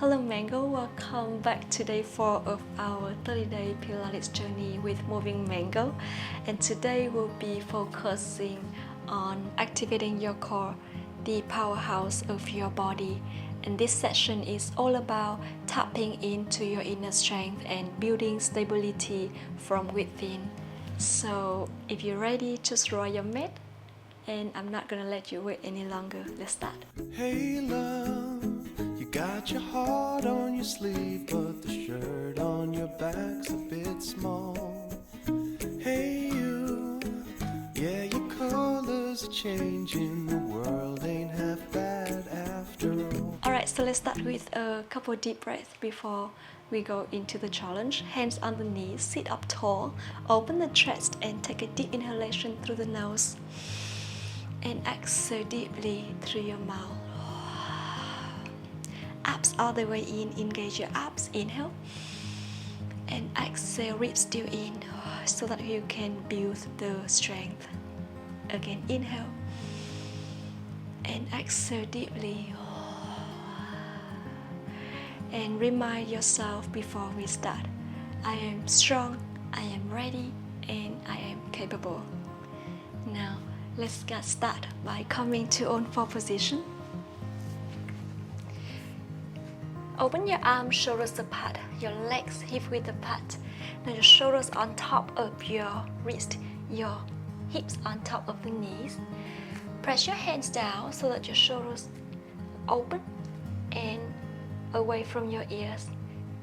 Hello Mango, welcome back to day 4 of our 30-day Pilates journey with Moving Mango. And today we'll be focusing on activating your core, the powerhouse of your body. And this session is all about tapping into your inner strength and building stability from within. So if you're ready, just roll your mat, and I'm not gonna let you wait any longer. Let's start. Hey love, you got your heart on your sleeve, but the shirt on your back's a bit small. Hey you, yeah, your colors are changing, the world ain't half bad after all. Alright, so let's start with a couple deep breaths before we go into the challenge. Hands on the knees, sit up tall, open the chest and take a deep inhalation through the nose. And exhale deeply through your mouth. Abs all the way in, engage your abs, inhale. And exhale, ribs still in, so that you can build the strength. Again, inhale. And exhale deeply. And remind yourself before we start, I am strong, I am ready, and I am capable. Now, let's get started by coming to all four position. Open your arms, shoulders apart, your legs hip width apart. Now your shoulders on top of your wrist, your hips on top of the knees. Press your hands down so that your shoulders open and away from your ears.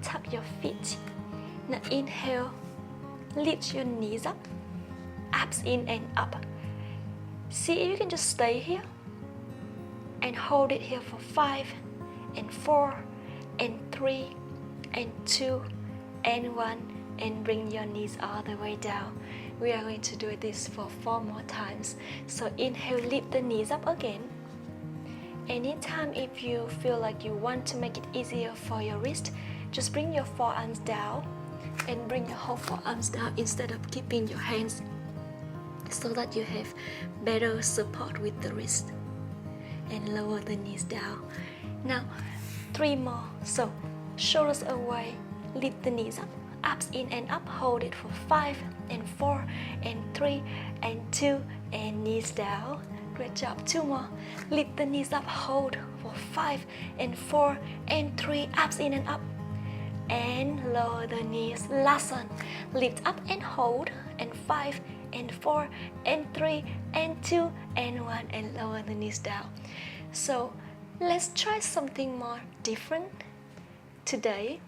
Tap your feet. Now inhale, lift your knees up, abs in and up. See if you can just stay here and hold it here for 5 and 4 and 3 and 2 and 1, and bring your knees all the way down. We are going to do this for 4 more times. So inhale, lift the knees up again. Anytime if you feel like you want to make it easier for your wrist, just bring your forearms down and bring your whole forearms down instead of keeping your hands, so that you have better support with the wrist, and lower the knees down. Now 3 more. So shoulders away, lift the knees up, abs in and up, hold it for 5 and 4 and 3 and 2 and knees down. Great job. 2 more. Lift the knees up, hold for 5 and 4 and 3, abs in and up, and lower the knees. Last one. Lift up and hold, and 5 and 4 and 3 and 2 and 1, and lower the knees down. So let's try something more different today.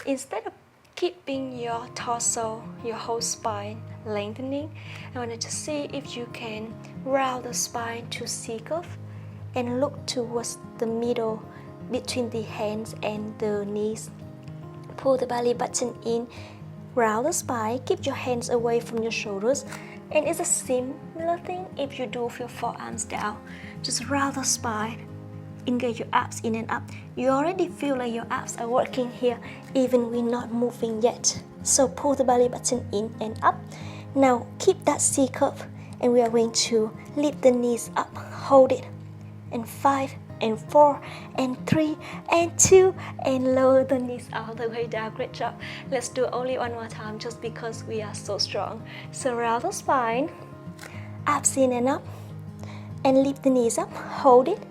Instead of keeping your torso, your whole spine lengthening, I wanted to see if you can round the spine to C-curve and look towards the middle between the hands and the knees. Pull the belly button in, round the spine, keep your hands away from your shoulders. And it's a similar thing if you do with your forearms down. Just round the spine, engage your abs in and up. You already feel like your abs are working here, even we're not moving yet. So pull the belly button in and up. Now keep that C curve, and we are going to lift the knees up, hold it, and 5 and 4 and 3 and 2, and lower the knees all the way down. Great job. Let's do only 1 more time, just because we are so strong. So round the spine, abs in and up, and lift the knees up, hold it,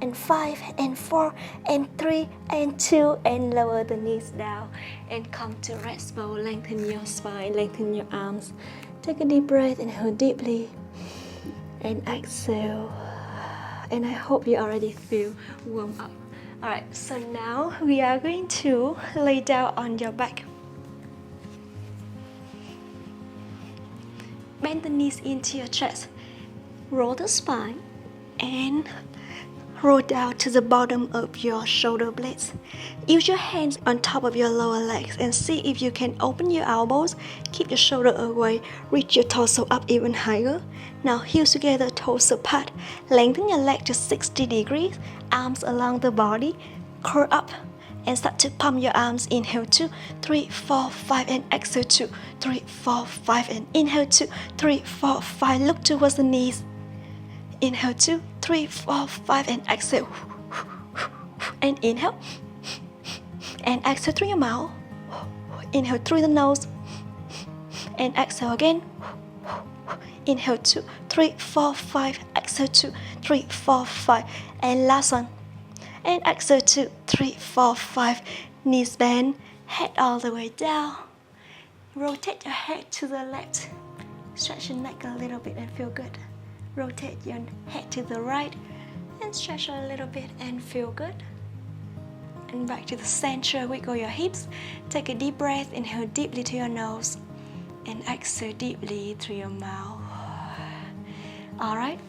and 5 and 4 and 3 and 2, and lower the knees down, and come to rest bow. Lengthen your spine, lengthen your arms. Take a deep breath, inhale deeply and exhale. And I hope you already feel warm up. Alright, so now we are going to lay down on your back. Bend the knees into your chest. Roll the spine and roll down to the bottom of your shoulder blades. Use your hands on top of your lower legs and see if you can open your elbows, keep your shoulder away, reach your torso up even higher. Now heels together, toes apart. Lengthen your leg to 60 degrees, arms along the body, curl up and start to pump your arms. Inhale 2, 3, 4, 5 and exhale 2, 3, 4, 5 and inhale 2, 3, 4, 5. Look towards the knees. Inhale 2, 3, 4, 5 and exhale. And inhale. And exhale through your mouth. Inhale through the nose. And exhale again. Inhale 2, 3, 4, 5. Exhale 2, 3, 4, 5. And last one. And exhale 2, 3, 4, 5. Knees bend. Head all the way down. Rotate your head to the left. Stretch your neck a little bit and feel good. Rotate your head to the right. And stretch a little bit and feel good. And back to the center. Wiggle your hips. Take a deep breath. Inhale deeply to your nose. And exhale deeply through your mouth. Alright,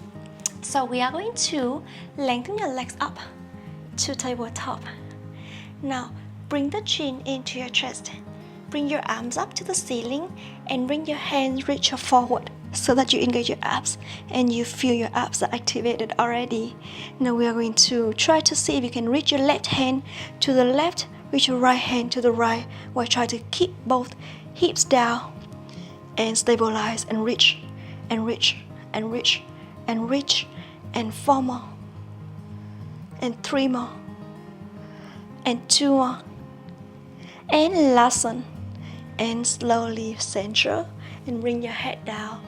so we are going to lengthen your legs up to tabletop. Now, bring the chin into your chest. Bring your arms up to the ceiling and bring your hands reach forward so that you engage your abs and you feel your abs are activated already. Now we are going to try to see if you can reach your left hand to the left, reach your right hand to the right, while try to keep both hips down and stabilize and reach and reach and reach and reach and 4 more and 3 more and 2 more and last one. And slowly center and bring your head down.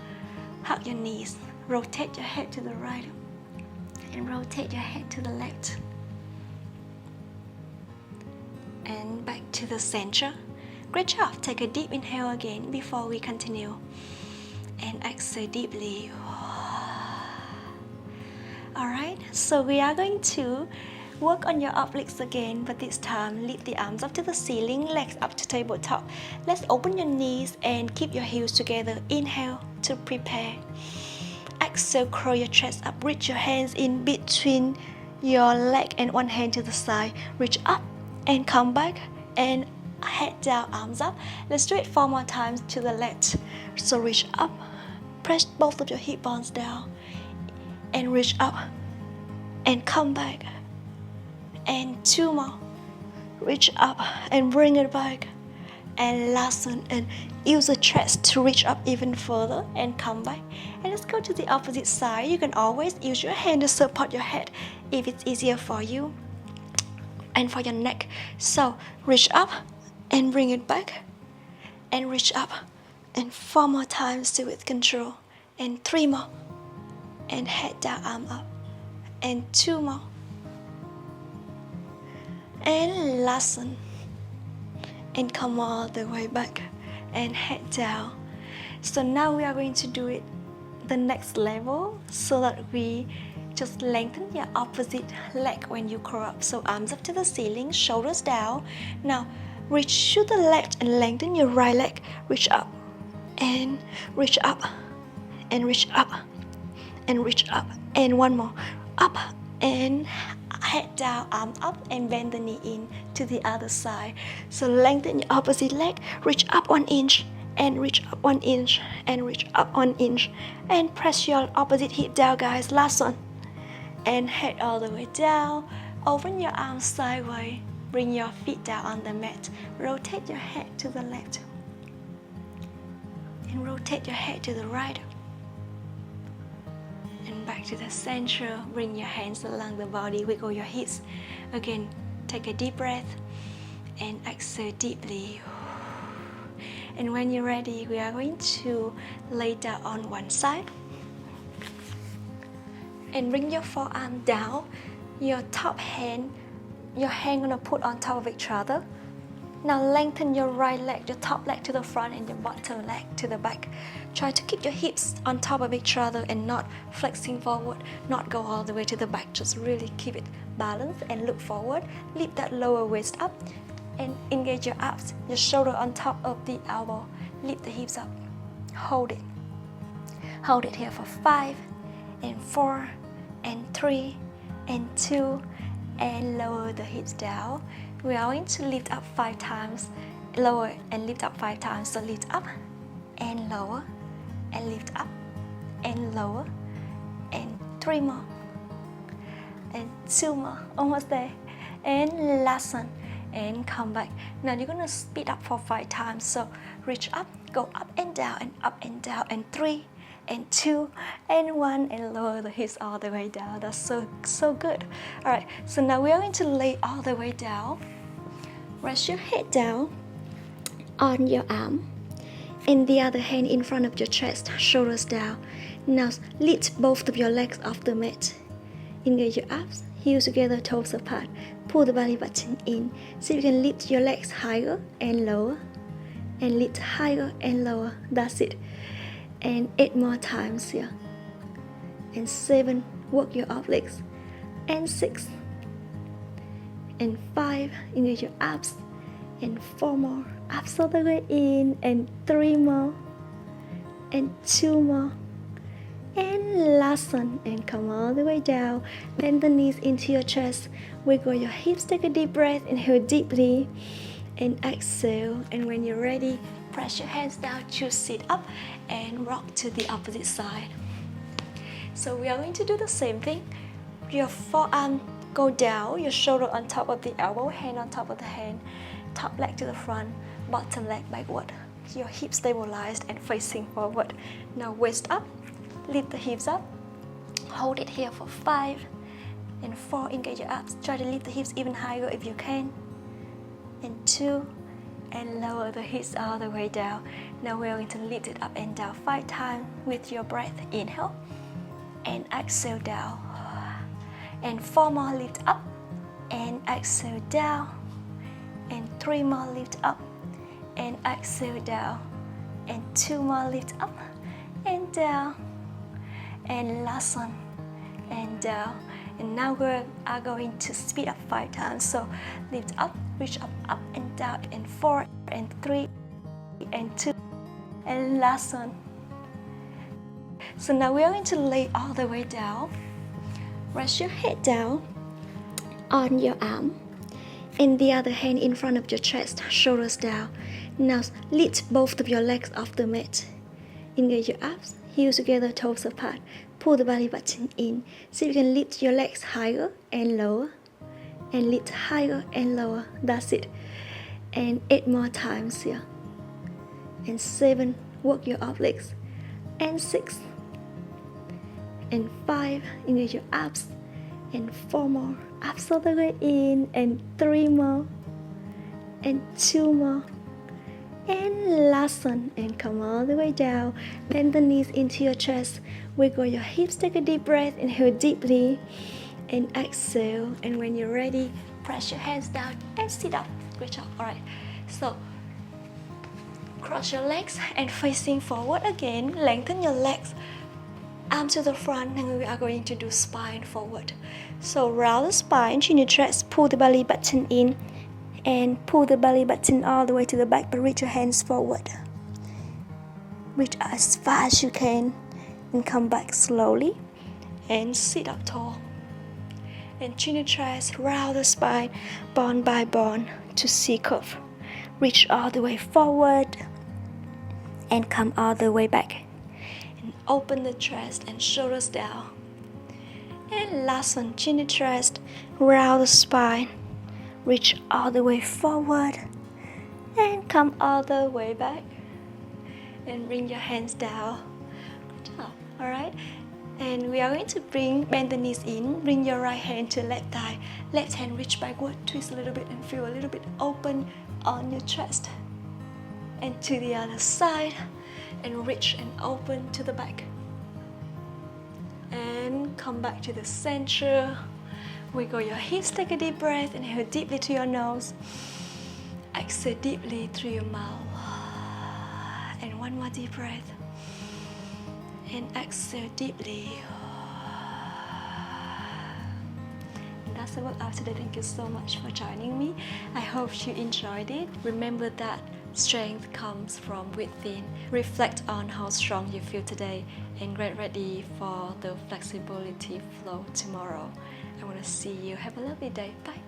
Hug your knees. Rotate your head to the right and rotate your head to the left. And back to the center. Great job. Take a deep inhale again before we continue. And exhale deeply. Alright, so we are going to work on your obliques again, but this time lift the arms up to the ceiling, legs up to tabletop. Let's open your knees and keep your heels together. Inhale to prepare. Exhale, curl your chest up. Reach your hands in between your leg and one hand to the side. Reach up and come back and head down, arms up. Let's do it 4 more times to the left. So reach up, press both of your hip bones down and reach up and come back. And 2 more. Reach up and bring it back. And last one, and use the chest to reach up even further and come back. And let's go to the opposite side. You can always use your hand to support your head if it's easier for you and for your neck. So reach up and bring it back. And reach up. And 4 more times, do it with control. And 3 more. And head down, arm up. And 2 more. And last one. And come all the way back and head down. So now we are going to do it the next level so that we just lengthen your opposite leg when you curl up. So arms up to the ceiling, shoulders down. Now reach to the left and lengthen your right leg. Reach up and reach up and reach up and reach up. And 1 more. Up and head down, arm up and bend the knee in to the other side. So lengthen your opposite leg, reach up 1 inch and reach up 1 inch and reach up 1 inch and press your opposite hip down, guys. Last one. And head all the way down. Open your arms sideways. Bring your feet down on the mat. Rotate your head to the left and rotate your head to the right. And back to the center. Bring your hands along the body. Wiggle your hips. Again, take a deep breath and exhale deeply. And when you're ready, we are going to lay down on one side. And bring your forearm down. Your top hand, your hand gonna put on top of each other. Now lengthen your right leg, your top leg to the front and your bottom leg to the back. Try to keep your hips on top of each other and not flexing forward, not go all the way to the back. Just really keep it balanced and look forward. Lift that lower waist up and engage your abs, your shoulder on top of the elbow. Lift the hips up. Hold it. Hold it here for 5 and 4 and 3 and 2 and lower the hips down. We are going to lift up 5 times, lower and lift up 5 times. So lift up and lower and lift up and lower and 3 more and 2 more, almost there, and last one and come back. Now you're gonna speed up for 5 times. So reach up, go up and down and 3 and 2 and 1, and lower the hips all the way down. That's so good. All right, so now we are going to lay all the way down. Rest your head down on your arm and the other hand in front of your chest, shoulders down. Now lift both of your legs off the mat. Engage your abs, heels together, toes apart. Pull the belly button in. See if you can lift your legs higher and lower, and lift higher and lower. That's it. And 8 more times here. And 7, work your obliques. And 6, and 5, engage your abs. And 4 more, abs all the way in. And 3 more, and 2 more. And last one, and come all the way down. Bend the knees into your chest. Wiggle your hips, take a deep breath, inhale deeply, and exhale. And when you're ready, press your hands down to sit up and rock to the opposite side. So we are going to do the same thing. Your forearm go down, your shoulder on top of the elbow, hand on top of the hand, top leg to the front, bottom leg backward. Your hips stabilized and facing forward. Now waist up. Lift the hips up, hold it here for 5 and 4, engage your abs, try to lift the hips even higher if you can, and 2, and lower the hips all the way down. Now we're going to lift it up and down 5 times with your breath. Inhale and exhale down, and 4 more, lift up and exhale down, and 3 more, lift up and exhale down, and 2 more, lift up and down, and last one, and down. And now we are going to speed up 5 times. So lift up, reach up, up and down, and 4 and 3 and 2, and last one. So now we are going to lay all the way down. Rest your head down on your arm and the other hand in front of your chest, shoulders down. Now lift both of your legs off the mat. Engage your abs, heels together, toes apart. Pull the belly button in. See if you can lift your legs higher and lower, and lift higher and lower. That's it. And 8 more times here. And 7, work your obliques. And 6, and 5, engage your abs. And 4 more, abs all the way in. And 3 more, and 2 more. And last one, and come all the way down. Bend the knees into your chest. Wiggle your hips, take a deep breath, inhale deeply, and exhale. And when you're ready, press your hands down and sit up. Good job. All right. So cross your legs and facing forward again. Lengthen your legs, arm to the front, and we are going to do spine forward. So round the spine, chin your chest, pull the belly button in. And pull the belly button all the way to the back, but reach your hands forward. Reach as far as you can and come back slowly and sit up tall. And chin your chest, round the spine, bone by bone to C curve. Reach all the way forward and come all the way back. And open the chest and shoulders down. And last one, chin your chest, round the spine. Reach all the way forward and come all the way back, and bring your hands down. Good job. All right, and we are going to bend the knees in. Bring your right hand to left thigh, left hand reach backward, twist a little bit and feel a little bit open on your chest, and to the other side, and reach and open to the back, and come back to the center. Wiggle your hips, take a deep breath, inhale deeply to your nose, exhale deeply through your mouth, and 1 more deep breath, and exhale deeply. And that's the workout today. Thank you so much for joining me. I hope you enjoyed it. Remember that strength comes from within. Reflect on how strong you feel today and get ready for the flexibility flow tomorrow. I want to see you. Have a lovely day. Bye.